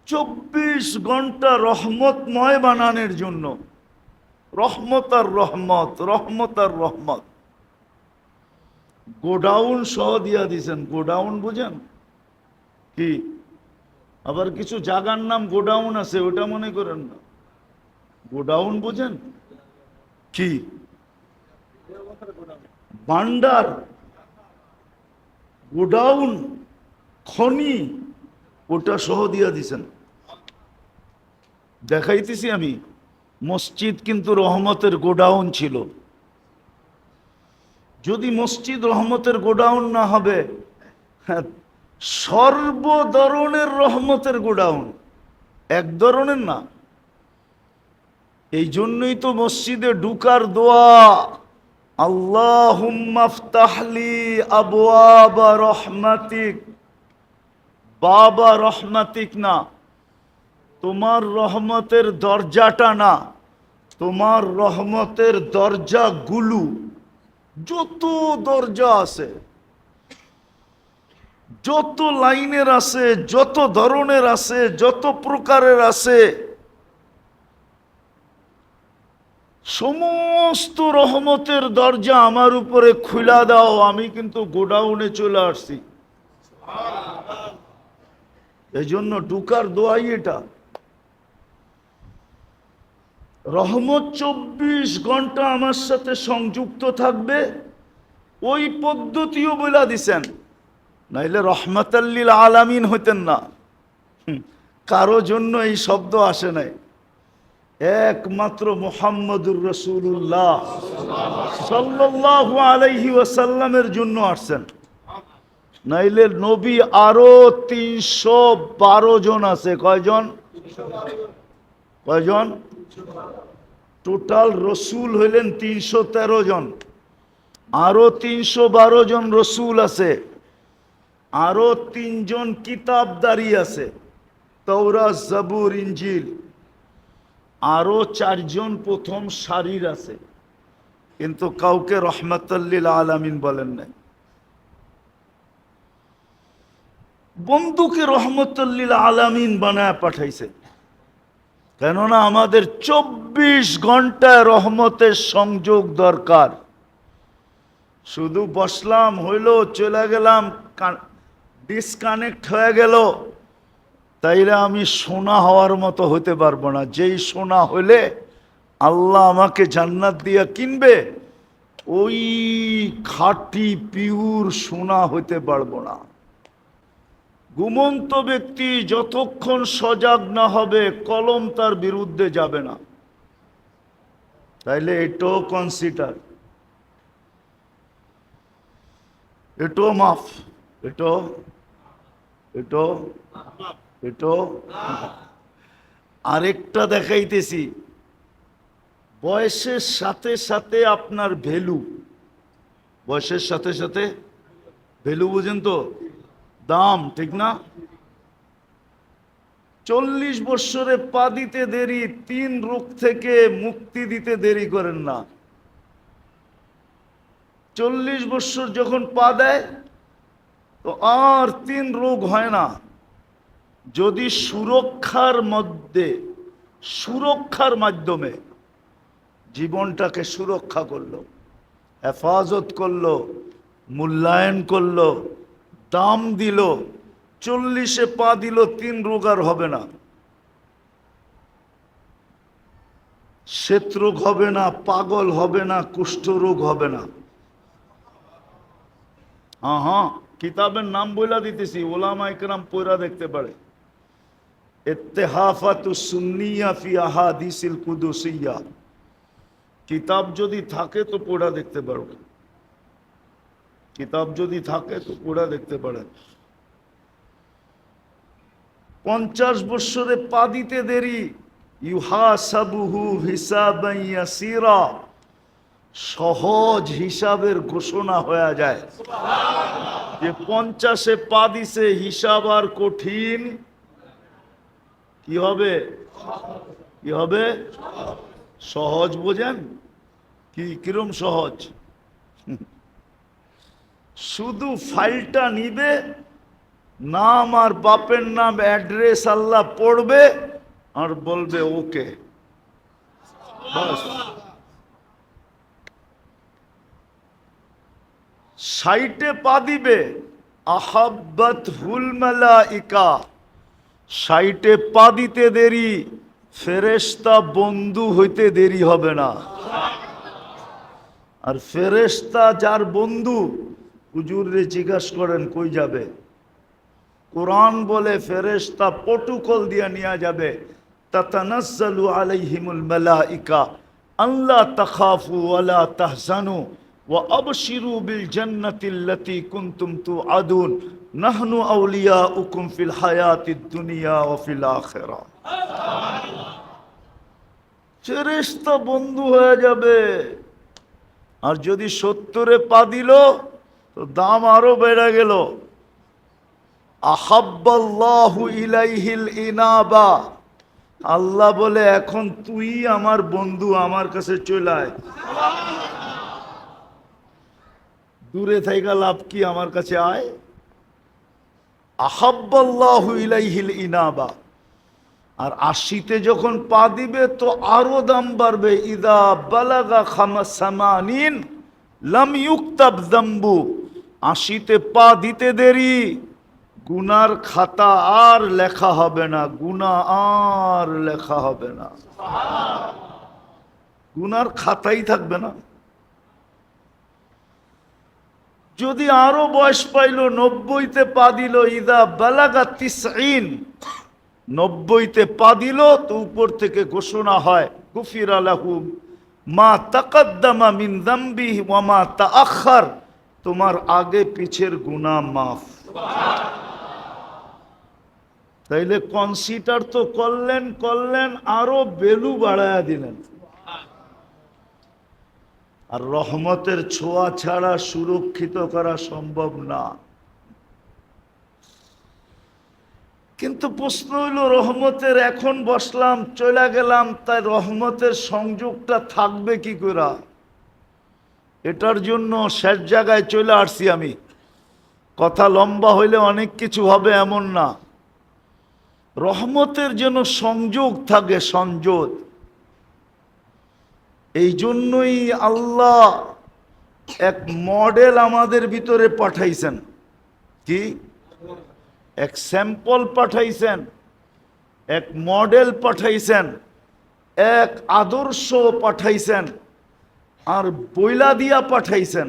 24 ঘন্টা রহমতময় বানানোর জন্য। রহমত আর রহমত, রহমত আর রহমত। গোডাউন সহ দিয়া দিছেন। গোডাউন বুঝেন কি? আবার কিছু জায়গার নাম গোডাউন আছে, ওটা মনে করেন না। গোডাউন বুঝেন কি? ভান্ডার, গোডাউন, খনি, ওটা সহ দিয়া দিছেন। দেখাইতেছি আমি। মসজিদ কিন্তু রহমতের গোডাউন ছিল। যদি মসজিদ রহমতের গোডাউন না হবে, হ্যাঁ, সর্ব ধরনের রহমতের গোডাউন, এক ধরনের না। এই জন্যই তো মসজিদে ঢুকার দোয়া, আল্লাহুম্মা ফতাহলি আবওয়াবা রহমাতিক। বাবা রহমাতিক না, তোমার রহমতের দরজাটা না, তোমার রহমতের দরজাগুলো, যত দরজা আছে, যত লাইনের আছে, যত ধরনের আছে, যত প্রকারের আছে, সমস্ত রহমতের দরজা আমার উপরে খুলা দাও। আমি কিন্তু গোডাউনে চলে আসছি। এই জন্য ঢুকার দোয়াই এটা। রহমত 24 ঘন্টা আমার সাথে সংযুক্ত থাকবে, ওই পদ্ধতিও বলে দিছেন। নাইলে রহমাতাল্লিল আলামিন হইতেন না। কারো জন্য এই শব্দ আসে নাই, একমাত্র মুহাম্মদুর রাসূলুল্লাহ সাল্লাল্লাহু আলাইহি ওয়াসাল্লামের জন্য আসছেন। নাইলে নবী আরো 312 জন আছে। কয়জন? কয়জন? টোটাল রসুল হইলেন 313 জন। আরো 312 জন রসুল আছে। আরো 3 জন কিতাবদারি আছে, তাওরাত, জাবুর, ইনজিল। আরো 4 জন প্রথম সারির আছে, কিন্তু কাউকে রহমাতাল্লিল আলামিন বলেন নাই। বন্ধুকে রহমতুল্লিল আলামিন বানায় পাঠাইছে, কেননা আমাদের 24 ঘন্টায় রহমতের সংযোগ দরকার। শুধু বসলাম, হইলো, চলে গেলাম, ডিসকানেক্ট হয়ে গেল, তাইলে আমি সোনা হওয়ার মতো হতে পারবো না। যেই সোনা হইলে আল্লাহ আমাকে জান্নাত দিয়া কিনবে, ওই খাঁটি পিওর সোনা হতে পারবো না। ঘুমন্ত ব্যক্তি যতক্ষণ সজাগ না হবে, কলম তার বিরুদ্ধে যাবে না। তাইলে এটাও কনসিডার, এটাও মাফ, এটাও এটাও এটাও। আরেকটা দেখাইতেছি। বয়সের সাথে সাথে আপনার ভ্যালু, বয়সের সাথে সাথে ভ্যালু, বুঝেন তো? দাম, ঠিক না? 40 বৎসরে পা দিতে দেরি, 3 রোগ থেকে মুক্তি দিতে দেরি করেন না। 40 বৎসর যখন পা দেয়, তো আর 3 রোগ হয় না। যদি সুরক্ষার মধ্যে, সুরক্ষার মাধ্যমে জীবনটাকে সুরক্ষা করলো, হেফাজত করলো, মূল্যায়ন করলো, দাম দিল, 40-এ পা দিল, 3 রোগ আর হবে না। শ্বেতরোগ হবে না, পাগল হবে না, কুষ্ঠরোগ হবে না। হ্যাঁ হ্যাঁ, কিতাবের নাম বইলা দিতেছি, ওলামা ইকরাম পড়া দেখতে পারে। ইত্তেহাফাতুস সুন্নিয়া ফি আহাদিসিল কুদুসিয়া, কিতাব যদি থাকে তো পড়া দেখতে পারবে। কিতাব যদি থাকে তো পড়া দেখতে পারেন। 50 বৎসরে পা দিতে দেরি, ইউহাসাবুহু হিসাবান ইয়াসিরা, সহজ হিসাবের ঘোষণা হয়ে যায় যে 50-এ পা দিছে, হিসাব আর কঠিন কি হবে? কি হবে? সহজ। বোঝেন কি? কিরম সহজ? শুধু ফাইলটা নিবে, নাম আর বাপের নাম অ্যাড্রেস আল্লাহ পড়বে আর বলবে ওকে, বাস। সাইটে পা দিবে, আহাব্বাত হুল মালাইকা, সাইটে পা দিতে দেরি, ফেরেশতা বন্ধু হইতে দেরি হবে না। আর ফেরেশতা যার বন্ধু, হুজুরে জিজ্ঞাসা করেন কই যাবে? কোরআন বলে ফেরেশতা প্রটোকল দিয়া নিয়ে যাবে, তাতানাজ্জালু আলাইহিমুল মালাইকা আল্লা তাখাফু ওয়ালা তাহজানু ওয়া আবশিরু বিল জান্নাতিল্লাতী কুনতুম তুআদুন নাহনু আউলিয়াউকুম ফিল হায়াতিদ দুনিয়া ওয়া ফিল আখিরাহ। ফেরেশতা বন্ধু হয়ে যাবে। আর যদি 70-এ পা দিল তো দাম আরো বেড়ে গেল। আহাব্বাল্লাহু ইলাইহিল ইনাবা, আল্লাহ বলে এখন তুই আমার বন্ধু, আমার কাছে চলে আয়। দূরে থাইকা লাভ কি, আমার কাছে আয়। আহাব্বাল্লাহু ইলাইহিল ইনাবা। আর 80-তে যখন পা দিবে তো আরো দাম বাড়বে। ইদা বালাগা খামাসামানিন লাম ইউক্তাব যামবু, 80-তে পা দিতে দেরি, গুনার খাতা আর লেখা হবে না, গুনাহ আর লেখা হবে না, গুনার খাতাই থাকবে না। যদি আরো বয়স পাইল, 90-তে পা দিল, ইদা বালাগা 90, 90-তে পা দিল তো উপর থেকে ঘোষণা হয় গুফিরা লাহু মা তাকাদ্দামা মিন যামবিহি ওয়া মা তাআখার, তোমার আগে পিছের গুনাহ মাফ। তাইলে কনসিডার তো করলেন আরো ভ্যালু বাড়ায়া দিলেন। আর রহমতের ছোঁয়া ছাড়া সুরক্ষিত করা সম্ভব না। কিন্তু প্রশ্ন হইল, রহমতের এখন বসলাম চলে গেলাম, তাই রহমতের সংযোগটা থাকবে কি করে? এটার জন্য শেষ জায়গায় চলে আসছি আমি। কথা লম্বা হইলে অনেক কিছু হবে এমন না। রহমতের যেন সংযোগ থাকে, সংযোগ। এই জন্যই আল্লাহ এক মডেল আমাদের ভিতরে পাঠাইছেন। কি? এক স্যাম্পল পাঠাইছেন, এক মডেল পাঠাইছেন, এক আদর্শ পাঠাইছেন, আর বইলা দিয়া পাঠাইছেন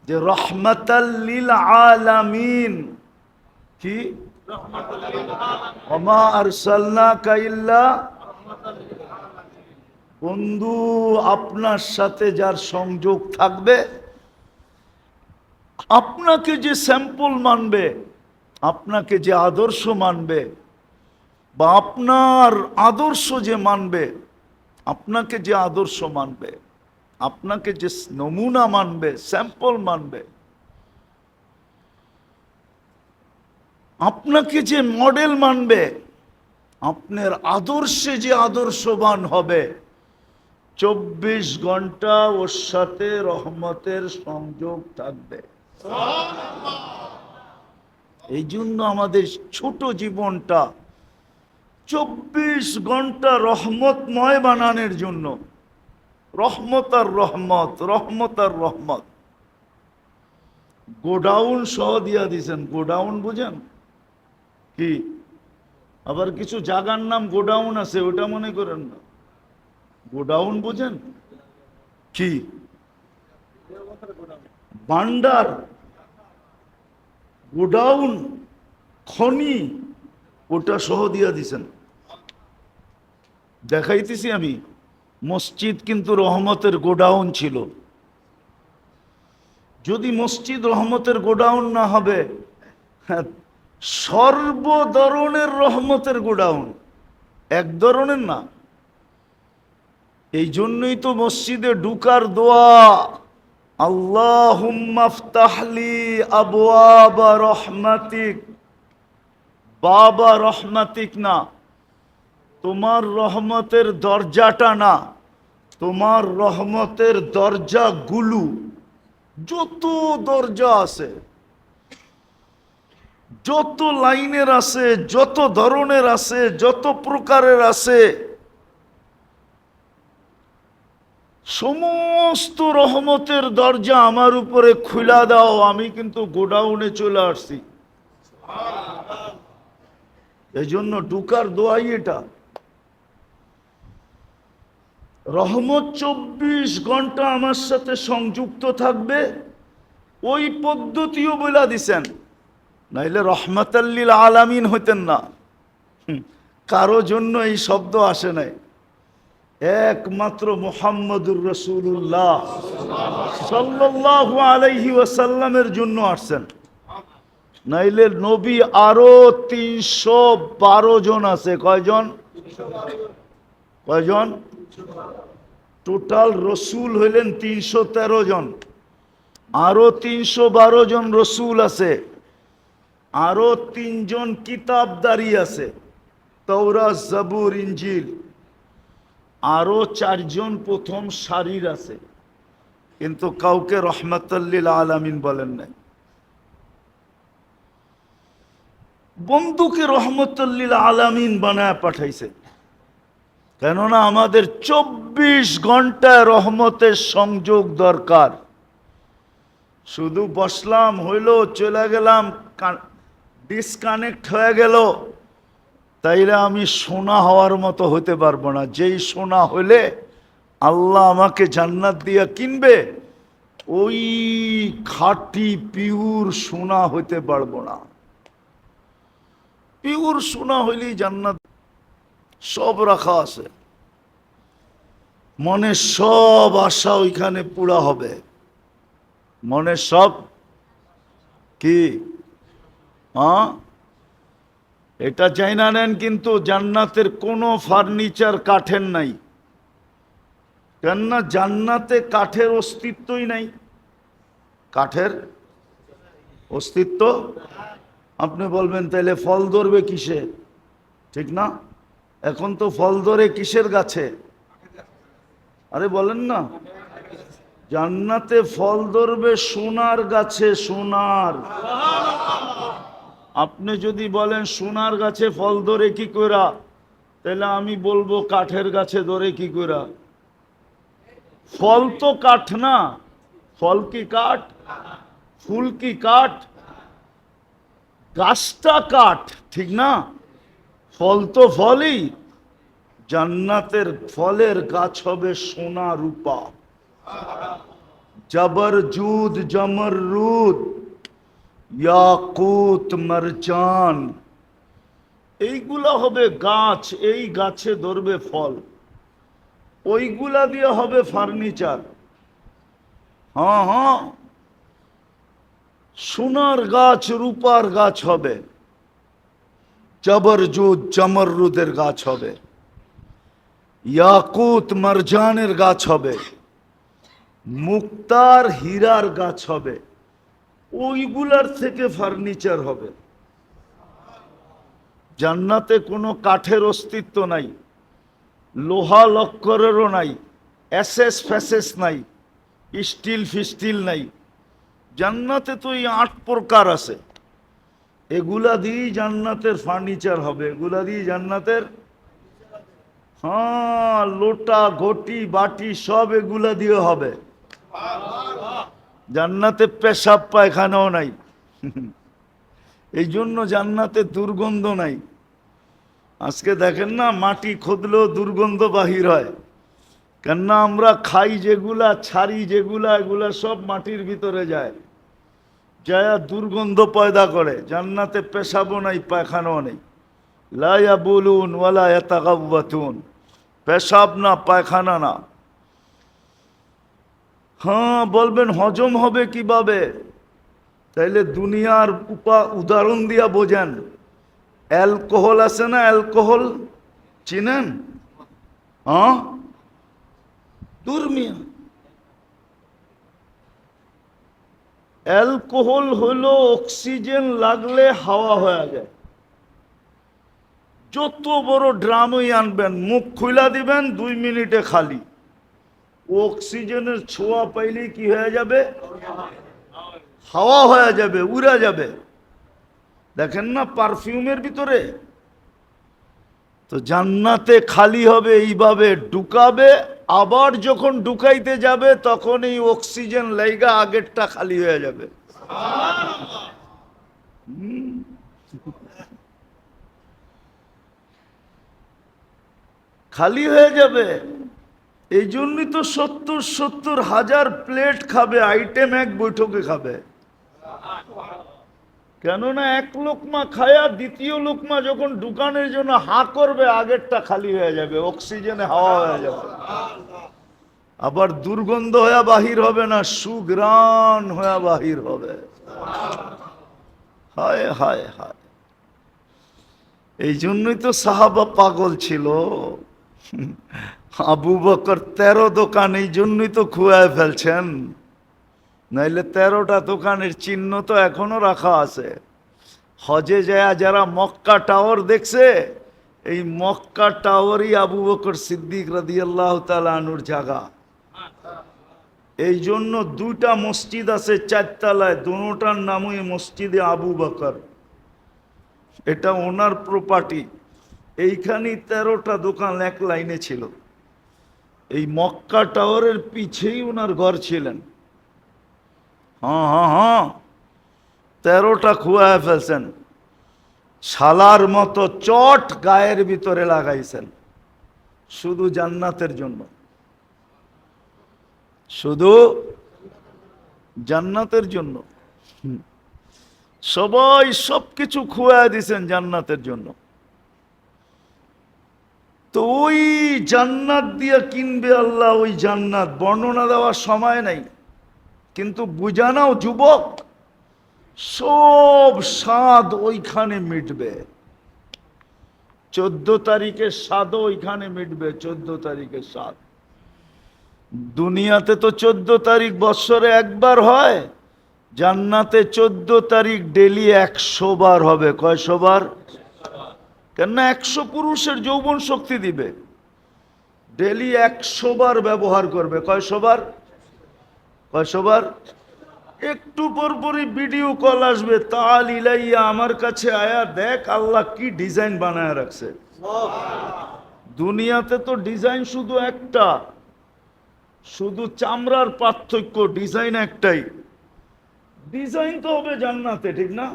যে রহমাতাল লিল আলামিন। কি? ওমা আরসালনাকা ইল্লা, বন্ধু আপনার সাথে যার সংযোগ থাকবে, আপনাকে যে স্যাম্পল মানবে, আপনাকে যে আদর্শ মানবে, বা আপনার আদর্শ যে মানবে, আপনাকে যে আদর্শ মানবে, আপনাকে যে নমুনা মানবে, স্যাম্পল মানবে, আপনাকে যে মডেল মানবে, আপনার আদর্শে যে আদর্শবান হবে, 24 ঘন্টা ওর সাথে রহমতের সংযোগ থাকবে। এই জন্য আমাদের ছোট জীবনটা 24 ঘন্টা রহমতময় বানানোর জন্য, রহমত আর রহমত, রহমত আর রহমত। গোডাউন সহ দিয়া দিয়েছেন। গোডাউন বুঝেন কি? আবার কিছু জায়গার নাম গোডাউন আছে, ওটা মনে করেন না। গোডাউন বুঝেন কি? ভান্ডার, গোডাউন, খনি, ওটা সহ দিয়া দিছেন। দেখাইতেছি আমি। মসজিদ কিন্তু রহমতের গোডাউন ছিল। যদি মসজিদ রহমতের গোডাউন না হবে, সর্ব ধরনের রহমতের গোডাউন, এক ধরনের না। এই জন্যই তো মসজিদে ঢুকার দোয়া, আল্লাহুম্মা ফতাহলি আবওয়াবা রহমাতিক, বাবা রহমাতিক না, তোমার রহমতের দরজাটা না, তোমার রহমতের দরজাগুলো, যত দরজা আছে যত লাইনের আছে, যত ধরনের আছে, যত প্রকারের আছে, সমস্ত রহমতের দরজা আমার উপরে খুলা দাও, আমি কিন্তু গোডাউনে চলে আসছি। এই জন্য ঢুকার দোয়াই এটা। রহমত 24 ঘন্টা আমার সাথে সংযুক্ত থাকবে, ওই পদ্ধতিও বলে দিছেন, নাইলে রহমাতাল্লিল আলামিন হইতেন না। কারো জন্য এই শব্দ আসে নাই, একমাত্র মুহাম্মদুর রাসূলুল্লাহ সাল্লাল্লাহু আলাইহি ওয়াসাল্লামের জন্য আসছেন। নাইলে নবী আরো 312 জন আছে। কয়জন? কয়জন? টোটাল রসুল হইলেন 313 জন। আরো 312 জন রসুল আছে, আরো 3 জন কিতাবদারি আছে, তাওরাত, জাবুর, ইনজিল। আরো 4 জন প্রথম সারির আছে, কিন্তু কাউকে রহমাতাল্লিল আলামিন বলেন নাই। বন্ধুকে রহমতুল্লিল আলামিন বানায় পাঠাইছে, কেননা আমাদের 24 ঘন্টায় রহমতের সংযোগ দরকার। শুধু বসলাম, হইলো, চলে গেলাম, ডিসকানেক্ট হয়ে গেল, তাইলে আমি সোনা হওয়ার মতো হতে পারবো না। যেই সোনা হইলে আল্লাহ আমাকে জান্নাত দিয়া কিনবে, ওই খাঁটি পিওর সোনা হইতে পারবো না। পিওর সোনা হইলেই জান্নাত সব রাখা আছে, মনের সব আশা ওইখানে পুরা হবে। মনের সব কি এটা চাই না নেন, কিন্তু জান্নাতের কোনো ফার্নিচার কাঠের নাই, কেননা জান্নাতে কাঠের অস্তিত্বই নাই। কাঠের অস্তিত্ব, আপনি বলবেন তাইলে ফল ধরবে কিসে? ঠিক না? এখন তো ফল ধরে কিসের গাছে? আরে বলেন না, জান্নাতে ফল ধরবে সোনার গাছে। সোনার। আপনি যদি বলেন সোনার গাছে ফল ধরে কি কইরা, তাহলে আমি বলবো কাঠের গাছে ধরে কি কইরা। ফল তো কাঠ না, ফল কি কাঠ? ফুল কি কাঠ? গাছটা কাঠ, ঠিক না? ফল তো ফলই। জান্নাতের ফলের গাছ হবে সোনা রূপা, জবরজুদ, জমরুদ, ইয়াকুত, মারজান, এইগুলা হবে গাছ। এই গাছে ধরবে ফল, ওইগুলা দিয়ে হবে ফার্নিচার। হ্যাঁ, সোনার গাছ, রূপার গাছ হবে, জবরজুদ, জমরুদের গাছ হবে, ইয়াকুত, মারজানের গাছ হবে, মুক্তার, হীরার গাছ হবে, ওইগুলার থেকে ফার্নিচার হবে। জান্নাতে কোনো কাঠের অস্তিত্ব নাই, লোহা লক্করেরও নাই, এসএস ফ্যাসেস নাই, স্টিল ফিস্টিল নাই। জান্নাতে তো এই 8 প্রকার আছে, এগুলা দিয়েই জান্নাতের ফার্নিচার হবে। এগুলা দিয়ে জান্নাতের, হ্যাঁ, লোটা, ঘটি, বাটি সব এগুলা দিয়ে হবে। জান্নাতে পেশাব পায়খানাও নাই। এই জন্য জান্নাতে দুর্গন্ধ নাই। আজকে দেখেন না, মাটি খুদলেও দুর্গন্ধ বাহির হয়, কেননা আমরা খাই যেগুলা, ছাড়ি যেগুলা, এগুলা সব মাটির ভিতরে যায়, যায় দুর্গন্ধ পয়দা করে। জান্নাতে পেশাবও নাই, পায়খানাও নেই। লা ইয়াবুলুন ওয়ালা ইয়াতাগাওয়াতুন, পেশাব না, পায়খানা না। হ্যাঁ, বলবেন হজম হবে কিভাবে? তাইলে দুনিয়ার উদাহরণ দিয়া বোঝেন। অ্যালকোহল আছে না, অ্যালকোহল চিনেন? হ্যাঁ, দুর্মিয়া। অ্যালকোহল হলো অক্সিজেন লাগলে হাওয়া হয়ে যায়। যত বড় ড্রামই আনবেন, মুখ খুলা দিবেন, 2 মিনিটে খালি। অক্সিজেনের ছোঁয়া পাইলেই কি হয়ে যাবে? হাওয়া হয়ে যাবে, উড়া যাবে। দেখেন না পারফিউমের ভিতরে। তো জান্নাতে খালি হবে এইভাবে, ঢুকাবে, আবার যখন ঢুকাইতে যাবে তখন এই অক্সিজেন লাইগা আগেরটা খালি হয়ে যাবে। খালি হয়ে যাবে। এই জন্যই তো 70,000 প্লেট খাবে, আইটেম এক বৈঠকে খাবে। কেননা এক লোকমা খায়া দ্বিতীয় লোকমা যখন দোকানের জন্য হা করবে আগেরটা খালি হয়ে যাবে, অক্সিজেনে হাওয়া হয়ে যাবে। আবার দুর্গন্ধ হয়ে বাহির হবে না, সুগ্রাণ হয়ে বাহির হবে। হায় হায় হায়। এই জন্যই তো সাহাবা পাগল ছিল। আবু বকর 13 দোকান এই জন্যই তো খুয়ায় ফেলছেন, নাইলে 13টা দোকানের চিহ্ন তো এখনো রাখা আছে। হজে যায় যারা মক্কা টাওয়ার দেখছে, এই মক্কা টাওয়ারই আবু বকর সিদ্দিক রাদিয়াল্লাহু তাআলা আনহুর জায়গা। এই জন্য 2টা মসজিদ আছে 4 তলায়, দুটোটার নামই মসজিদে আবু বকর। এটা ওনার প্রপার্টি। এইখানেই 13টা দোকান এক লাইনে ছিল। এই মক্কা টাওয়ারের পিছেই ওনার ঘর ছিলেন। হ্যাঁ 13টা খুয়ায় ফেলছেন। শালার মতো চট গায়ের ভিতরে লাগাইছেন শুধু জান্নাতের জন্য, শুধু জান্নাতের জন্য। সবাই সবকিছু খুয়ায় দিছেন জান্নাতের জন্য। তো ওই জান্নাত দিয়ে কিনবে আল্লাহ, ওই জান্নাত বর্ণনা দেওয়ার সময় নাই, কিন্তু বুঝানাও যুবক, সব স্বাদ ওইখানে মিটবে। 14 তারিখের স্বাদও ওইখানে মিটবে। 14 তারিখের স্বাদ। দুনিয়াতে তো 14 তারিখ বৎসরে একবার হয়, জান্নাতে 14 তারিখ ডেলি 100 বার হবে। কয়শো বার? কেননা 100 পুরুষের যৌবন শক্তি দিবে। ডেলি 100 বার ব্যবহার করবে। কয়শো বার? কয়শো বার? একটু পরপরই ভিডিও কল আসবে, তাল ইলাইয়া, আমার কাছে আয়া দেখ আল্লাহ কি ডিজাইন বানায় রাখছে। দুনিয়াতে তো ডিজাইন শুধু একটা, শুধু চামড়ার পার্থক্য, ডিজাইন একটাই। ডিজাইন তো হবে জান্নাতে, ঠিক না?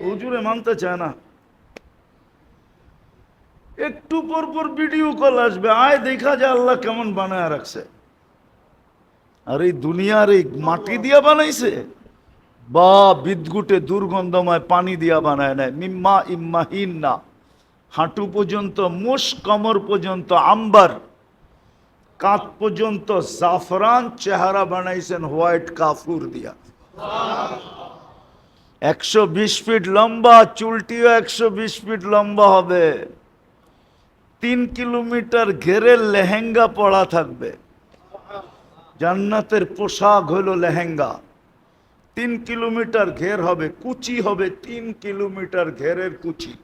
হুজুরে মানতে চায় না। একটু পরপর ভিডিও কল আসবে, আয় দেখা যায় আল্লাহ কেমন বানায় রাখছে। আর এই দুনিয়ার এই মাটি দিয়া বানাইছে, বা বিদ্যুটে দুর্গন্ধময় পানি দিয়া বানায় নাই। মিম্মা ইম্মাহিন না, হাঁটু পর্যন্ত মুশ, কমর পর্যন্ত আম্বার, কাঁধ পর্যন্ত জাফরান, চেহারা বানাইছেন হোয়াইট কাফুর দিয়া। 120 ফিট লম্বা, চুলটিও 120 ফিট লম্বা হবে। 3 কিলোমিটার ঘেরের লেহেঙ্গা পরা থাকবে। জান্নাতের পোশাক হলো লেহেঙ্গা। 3 কিলোমিটার ঘের হবে, কুচি হবে 3 কিলোমিটার ঘেরের কুচি।